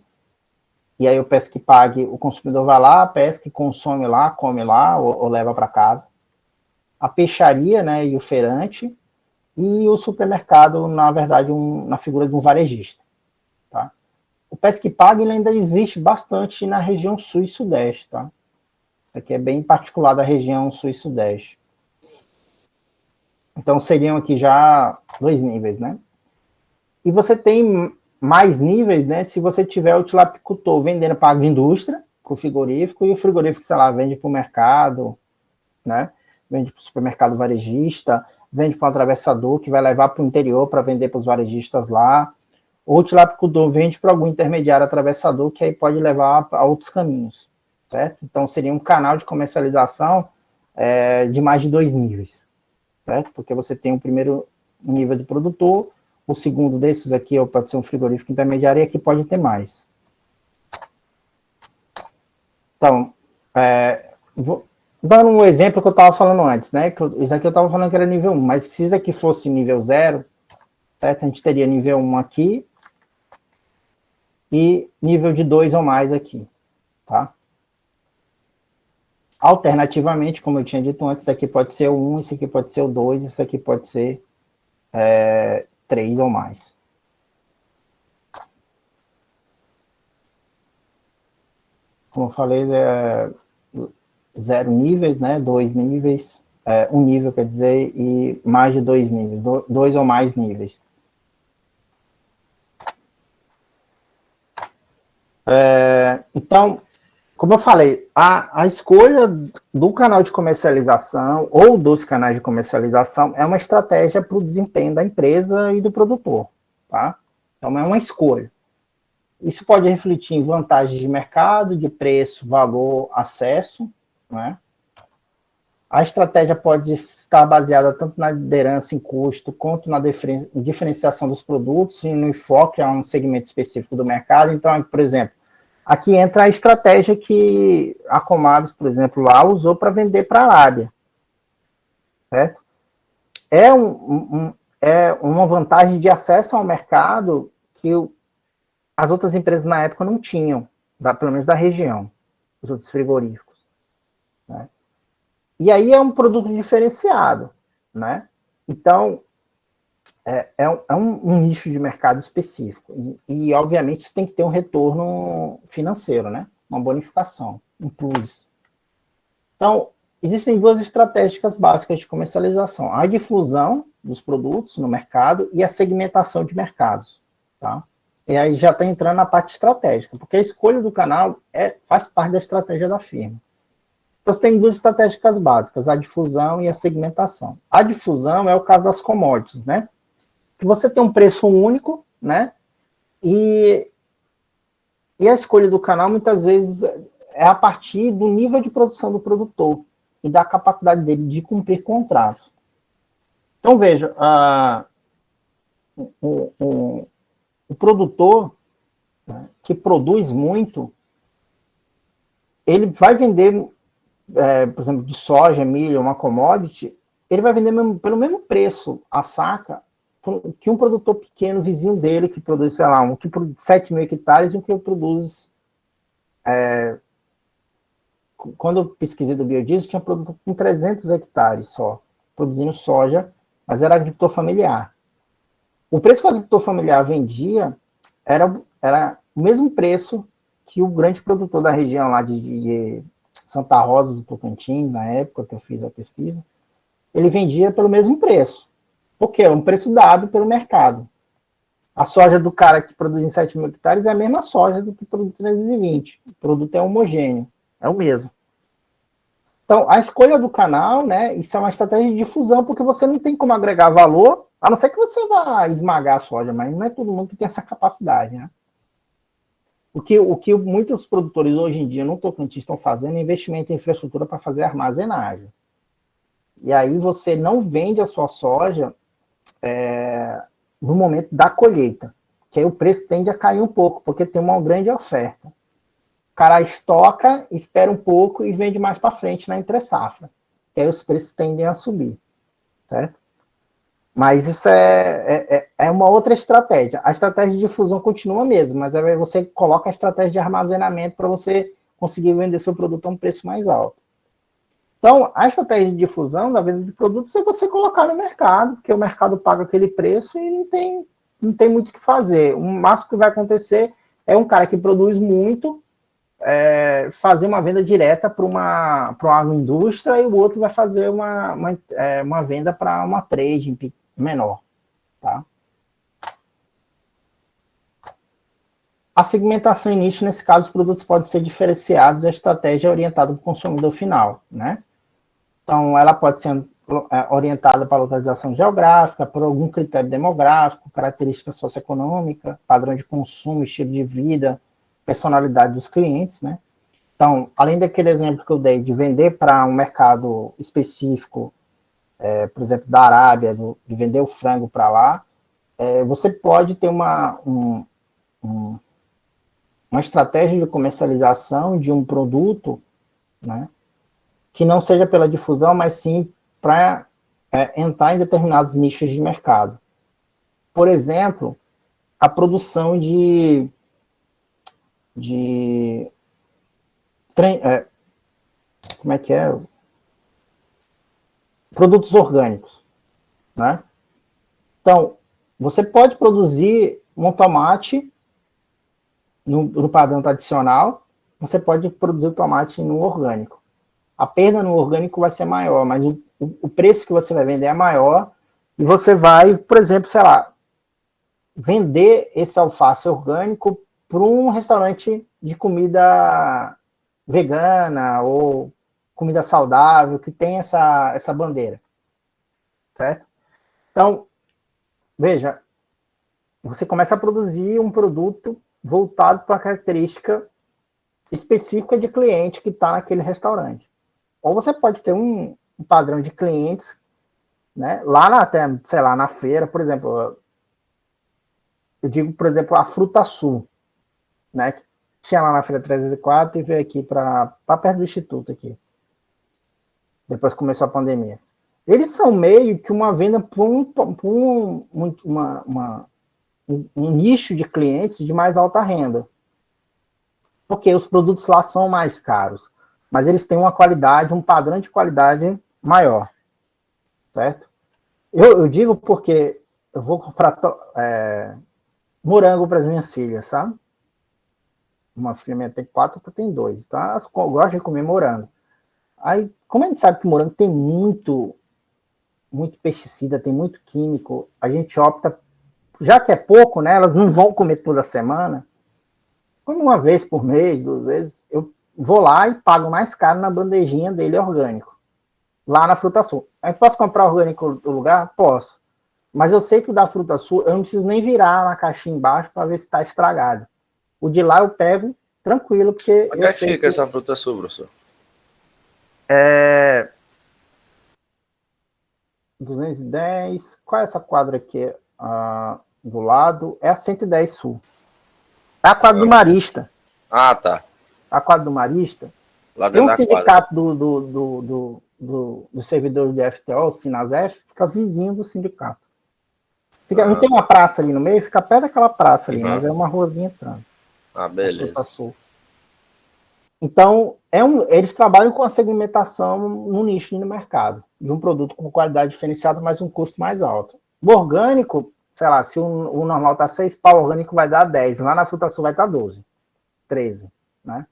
Speaker 1: E aí o Pesquipag, o consumidor vai lá, pesca, consome lá, come lá ou leva para casa. A peixaria, né, e o feirante... E o supermercado, na verdade, na figura de um varejista. Tá? O Pesquipag ele ainda existe bastante na região sul e sudeste. Tá? Isso aqui é bem particular da região sul e sudeste. Então, seriam aqui já 2 níveis, né? E você tem mais níveis, né? Se você tiver o tilapicultor vendendo para a agroindústria, para o frigorífico, e o frigorífico, sei lá, vende para o mercado, né? Vende para o supermercado varejista, vende para um atravessador que vai levar para o interior para vender para os varejistas lá, ou o tilapicultor vende para algum intermediário atravessador que aí pode levar a outros caminhos, certo? Então, seria um canal de comercialização de mais de 2 níveis, certo? Porque você tem o primeiro nível de produtor, o segundo desses aqui pode ser um frigorífico intermediário, e aqui pode ter mais. Então, Dando um exemplo que eu estava falando antes, né? Isso aqui eu estava falando que era nível 1, mas se isso aqui fosse nível 0, certo? A gente teria nível 1 aqui e nível de 2 ou mais aqui, tá? Alternativamente, como eu tinha dito antes, isso aqui pode ser o 1, isso aqui pode ser o 2, isso aqui pode ser 3 ou mais. Como eu falei, 0 níveis, né? 2 níveis, 1 nível, quer dizer, e mais de 2 níveis, 2 ou mais níveis. Então, como eu falei, a escolha do canal de comercialização ou dos canais de comercialização é uma estratégia para o desempenho da empresa e do produtor, tá? Então, é uma escolha. Isso pode refletir em vantagens de mercado, de preço, valor, acesso, né? A estratégia pode estar baseada tanto na liderança em custo, quanto na diferenciação dos produtos e no enfoque a um segmento específico do mercado. Então, por exemplo, aqui entra a estratégia que a Comavis, por exemplo, lá usou para vender para a Arábia. Certo? É uma vantagem de acesso ao mercado que as outras empresas na época não tinham, pelo menos da região, os outros frigoríficos. Né? E aí é um produto diferenciado, né? Então, é um nicho de mercado específico. E, obviamente, isso tem que ter um retorno financeiro, né? Uma bonificação, um plus. Então, existem duas estratégias básicas de comercialização. A difusão dos produtos no mercado e a segmentação de mercados, tá? E aí já está entrando na parte estratégica, porque a escolha do canal faz parte da estratégia da firma. Você tem duas estratégias básicas, a difusão e a segmentação. A difusão é o caso das commodities, né? Que você tem um preço único, né? E a escolha do canal, muitas vezes, é a partir do nível de produção do produtor e da capacidade dele de cumprir contratos. Então, veja, o produtor, né, que produz muito, ele vai vender, por exemplo, de soja, milho, uma commodity, ele vai vender pelo mesmo preço a saca que um produtor pequeno, vizinho dele, que produz, sei lá, um que produz 7 mil hectares e um que produz... quando eu pesquisei do biodiesel, tinha produtor com 300 hectares só, produzindo soja, mas era agricultor familiar. O preço que o agricultor familiar vendia era o mesmo preço que o grande produtor da região lá de Santa Rosa do Tocantins, na época que eu fiz a pesquisa, ele vendia pelo mesmo preço. Porque é um preço dado pelo mercado. A soja do cara que produz em 7 mil hectares é a mesma soja do que produz em 320. O produto é homogêneo, é o mesmo. Então, a escolha do canal, né, isso é uma estratégia de difusão, porque você não tem como agregar valor, a não ser que você vá esmagar a soja, mas não é todo mundo que tem essa capacidade, né? O que muitos produtores hoje em dia no Tocantins estão fazendo é investimento em infraestrutura para fazer armazenagem. E aí você não vende a sua soja no momento da colheita, que aí o preço tende a cair um pouco, porque tem uma grande oferta. O cara estoca, espera um pouco e vende mais para frente na entre-safra, que aí os preços tendem a subir, certo? Mas isso é uma outra estratégia. A estratégia de difusão continua a mesma, mas aí você coloca a estratégia de armazenamento para você conseguir vender seu produto a um preço mais alto. Então, a estratégia de difusão da venda de produtos é você colocar no mercado, porque o mercado paga aquele preço e não tem muito o que fazer. O máximo que vai acontecer é um cara que produz muito fazer uma venda direta para uma agroindústria e o outro vai fazer uma venda para uma trade menor. Tá? A segmentação e nicho, nesse caso, os produtos podem ser diferenciados e a estratégia é orientada para o consumidor final, né? Então, ela pode ser orientada para localização geográfica, por algum critério demográfico, característica socioeconômica, padrão de consumo, estilo de vida, personalidade dos clientes, né? Então, além daquele exemplo que eu dei de vender para um mercado específico, por exemplo, da Arábia, de vender o frango para lá, você pode ter uma estratégia de comercialização de um produto, né, que não seja pela difusão, mas sim para entrar em determinados nichos de mercado. Por exemplo, a produção como é que é? Produtos orgânicos, né? Então, você pode produzir um tomate no padrão tradicional, você pode produzir o tomate no orgânico. A perda no orgânico vai ser maior, mas o preço que você vai vender é maior, e você vai, por exemplo, sei lá, vender esse alface orgânico para um restaurante de comida vegana ou comida saudável, que tem essa bandeira, certo? Então, veja, você começa a produzir um produto voltado para a característica específica de cliente que está naquele restaurante. Ou você pode ter um padrão de clientes, né, sei lá, na feira, por exemplo, eu digo, por exemplo, a Fruta Sul, né, que tinha lá na Feira 304 e veio aqui para perto do Instituto aqui. Depois começou a pandemia. Eles são meio que uma venda para um nicho de clientes de mais alta renda. Porque os produtos lá são mais caros, mas eles têm uma qualidade, um padrão de qualidade maior, certo? Eu digo porque eu vou comprar morango para as minhas filhas, sabe? Uma filha minha tem 4, outra tem 2, então elas gostam de comer morango. Aí, como a gente sabe que morango tem muito pesticida, tem muito químico, a gente opta, já que é pouco, né, elas não vão comer toda semana, como uma vez por mês, 2 vezes, eu vou lá e pago mais caro na bandejinha dele orgânico, lá na Fruta Sul. Aí posso comprar orgânico do lugar? Posso. Mas eu sei que o da Fruta Sul, eu não preciso nem virar na caixinha embaixo para ver se está estragado. O de lá eu pego tranquilo, porque...
Speaker 3: Onde é que fica essa Fruta Sul, professor?
Speaker 1: 210, qual é essa quadra aqui do lado? É a 110 Sul. É a quadra do Marista.
Speaker 3: Ah, tá.
Speaker 1: A quadra do Marista.
Speaker 3: Lá
Speaker 1: Tem
Speaker 3: dentro
Speaker 1: um
Speaker 3: da quadra.
Speaker 1: sindicato do servidor de FTO, o Sinasef, fica vizinho do sindicato. Não tem uma praça ali no meio, fica perto daquela praça ali, mas é uma ruazinha entrando.
Speaker 3: Ah, beleza.
Speaker 1: Então, eles trabalham com a segmentação no nicho no mercado, de um produto com qualidade diferenciada, mas um custo mais alto. O orgânico, sei lá, se o normal está 6 pau, o orgânico vai dar 10, lá na Fruta Sul vai estar 12, 13, né?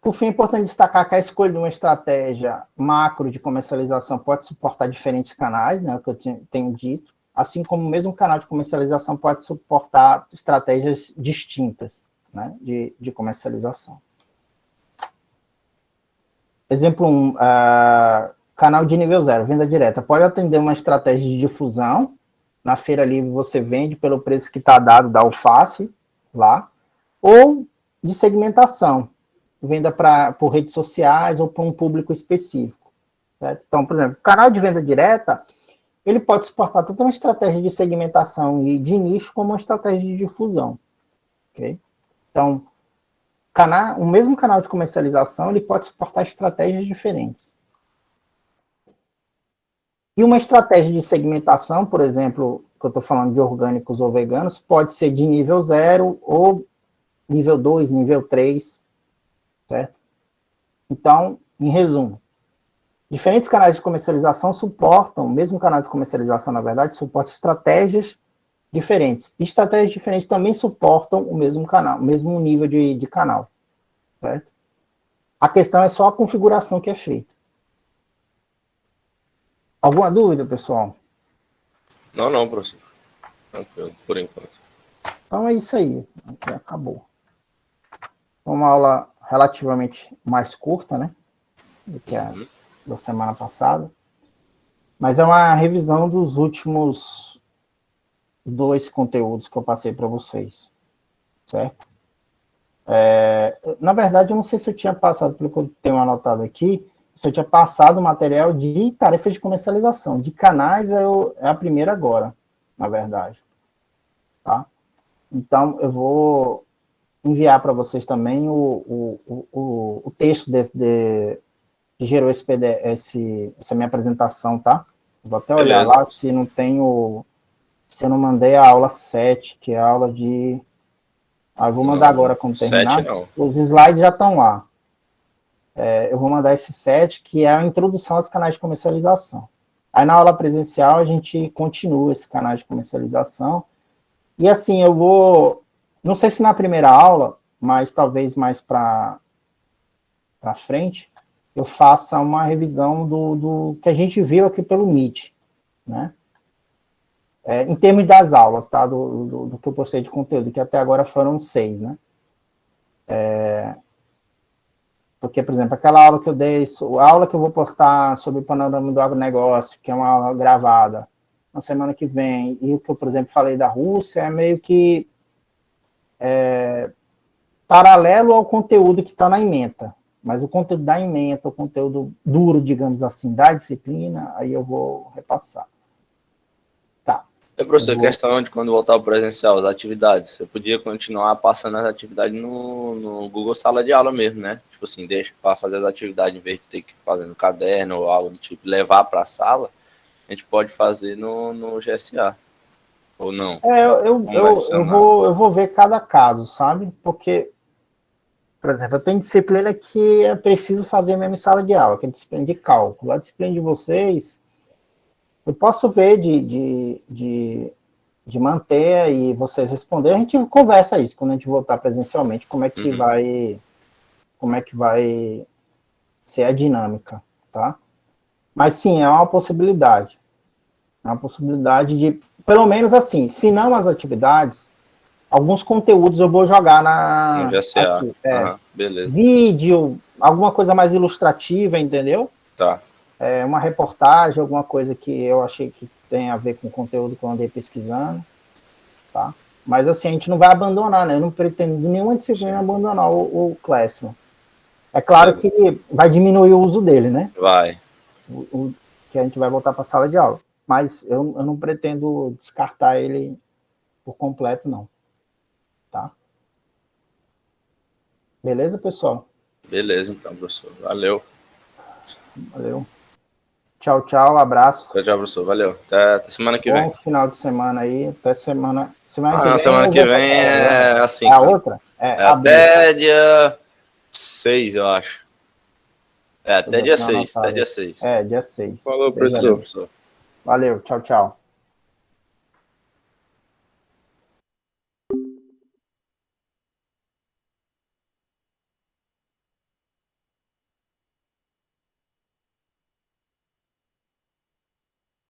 Speaker 1: Por fim, é importante destacar que a escolha de uma estratégia macro de comercialização pode suportar diferentes canais, né, que eu tenho dito, assim como o mesmo canal de comercialização pode suportar estratégias distintas, né, de comercialização. Exemplo 1, canal de nível 0, venda direta. Pode atender uma estratégia de difusão. Na feira livre você vende pelo preço que está dado da alface lá, ou de segmentação, venda por redes sociais ou para um público específico. Certo? Então, por exemplo, o canal de venda direta, ele pode suportar tanto uma estratégia de segmentação e de nicho, como uma estratégia de difusão. Okay? Então, o mesmo canal de comercialização, ele pode suportar estratégias diferentes. E uma estratégia de segmentação, por exemplo, que eu estou falando de orgânicos ou veganos, pode ser de nível 0 ou nível 2, nível 3, certo? Então, em resumo, diferentes canais de comercialização suportam, o mesmo canal de comercialização, na verdade, suporta estratégias diferentes. E estratégias diferentes também suportam o mesmo canal, o mesmo nível de canal, certo? A questão é só a configuração que é feita. Alguma dúvida, pessoal?
Speaker 3: Não, professor. Tranquilo, por enquanto.
Speaker 1: Então é isso aí. Acabou. Uma aula relativamente mais curta, né? Do que a da semana passada. Mas é uma revisão dos últimos 2 conteúdos que eu passei para vocês. Certo? Na verdade, eu não sei se eu tinha passado, pelo que eu tenho anotado aqui, se eu tinha passado o material de tarefas de comercialização. De canais é a primeira agora, na verdade. Tá? Então, eu vou enviar para vocês também o texto que gerou esse essa minha apresentação, tá? Vou até olhar
Speaker 3: Beleza.
Speaker 1: lá se não tenho, se eu não mandei a aula 7, que é a aula de... eu vou mandar agora quando terminar.
Speaker 3: 7 não.
Speaker 1: Os slides já estão lá. Eu vou mandar esse 7, que é a introdução aos canais de comercialização. Aí na aula presencial a gente continua esse canal de comercialização. E assim, eu vou... Não sei se na primeira aula, mas talvez mais para frente, eu faça uma revisão do que a gente viu aqui pelo Meet, né? Em termos das aulas, tá? Do que eu postei de conteúdo, que até agora foram 6, né? Porque, por exemplo, aquela aula que eu dei, a aula que eu vou postar sobre o panorama do agronegócio, que é uma aula gravada na semana que vem, e o que eu, por exemplo, falei da Rússia, é meio que paralelo ao conteúdo que está na ementa. Mas o conteúdo da ementa, o conteúdo duro, digamos assim, da disciplina, aí eu vou repassar. Tá.
Speaker 3: Professor, questão de quando voltar ao presencial, as atividades. Você podia continuar passando as atividades no Google Sala de Aula mesmo, né? Tipo assim, deixa para fazer as atividades, em vez de ter que fazer no caderno ou algo do tipo, levar para a sala, a gente pode fazer no GSA. Ou não?
Speaker 1: Eu vou ver cada caso, sabe? Porque, por exemplo, eu tenho disciplina que é preciso fazer mesmo em sala de aula, que é disciplina de cálculo. A disciplina de vocês, eu posso ver de manter e vocês responderem, a gente conversa isso quando a gente voltar presencialmente, como é que vai ser a dinâmica, tá? Mas sim, é uma possibilidade. É uma possibilidade de, pelo menos assim, se não as atividades, alguns conteúdos eu vou jogar
Speaker 3: no GSA.
Speaker 1: aqui.
Speaker 3: Beleza.
Speaker 1: Vídeo, alguma coisa mais ilustrativa, entendeu?
Speaker 3: Tá.
Speaker 1: Uma reportagem, alguma coisa que eu achei que tem a ver com o conteúdo que eu andei pesquisando, tá? Mas assim, a gente não vai abandonar, né? Eu não pretendo de nenhuma disciplina abandonar o Classroom. É claro que vai diminuir o uso dele, né?
Speaker 3: Vai.
Speaker 1: Que a gente vai voltar para a sala de aula. Mas eu não pretendo descartar ele por completo, não. Tá? Beleza, pessoal?
Speaker 3: Beleza, então, professor. Valeu.
Speaker 1: Valeu. Tchau, tchau. Abraço.
Speaker 3: Tchau, professor. Valeu. Até semana que vem.
Speaker 1: Bom final de semana aí. Até semana que vem.
Speaker 3: Semana que vem é assim.
Speaker 1: É a outra?
Speaker 3: Até dia 6, eu acho. Até dia 6. Até dia 6.
Speaker 1: Dia 6.
Speaker 3: Falou,
Speaker 1: professor.
Speaker 3: professor.
Speaker 1: Valeu. Tchau, tchau.